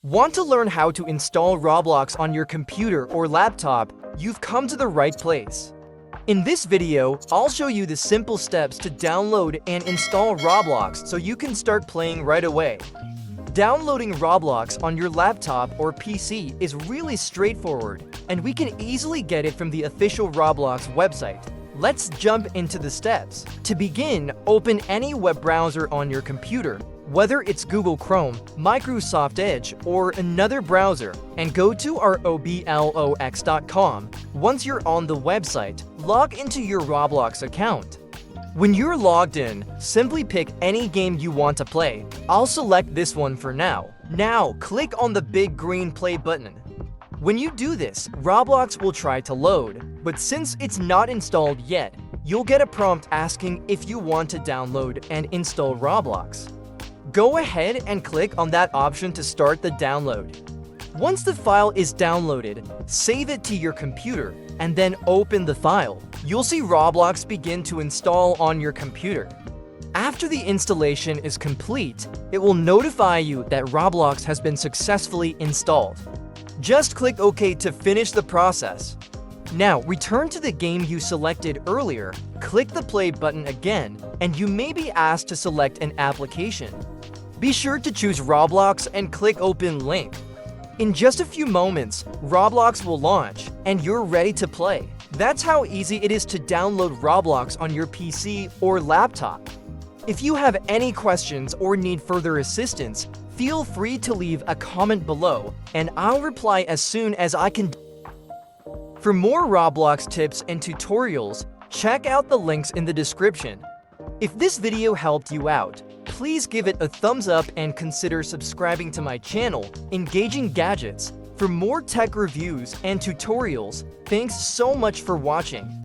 Want to learn how to install Roblox on your computer or laptop? You've come to the right place. In this video, I'll show you the simple steps to download and install Roblox so you can start playing right away. Downloading Roblox on your laptop or PC is really straightforward, and we can easily get it from the official Roblox website. Let's jump into the steps. To begin, open any web browser on your computer, whether it's Google Chrome, Microsoft Edge, or another browser, and go to our Roblox.com. Once you're on the website, log into your Roblox account. When you're logged in, simply pick any game you want to play. I'll select this one for now. Now, click on the big green play button. When you do this, Roblox will try to load, but since it's not installed yet, you'll get a prompt asking if you want to download and install Roblox. Go ahead and click on that option to start the download. Once the file is downloaded, save it to your computer and then open the file. You'll see Roblox begin to install on your computer. After the installation is complete, it will notify you that Roblox has been successfully installed. Just click OK to finish the process. Now, return to the game you selected earlier, click the play button again, and you may be asked to select an application. Be sure to choose Roblox and click Open Link. In just a few moments, Roblox will launch, and you're ready to play. That's how easy it is to download Roblox on your PC or laptop. If you have any questions or need further assistance, feel free to leave a comment below, and I'll reply as soon as I can. For more Roblox tips and tutorials, check out the links in the description. If this video helped you out, please give it a thumbs up and consider subscribing to my channel, Engaging Gadgets, for more tech reviews and tutorials. Thanks so much for watching.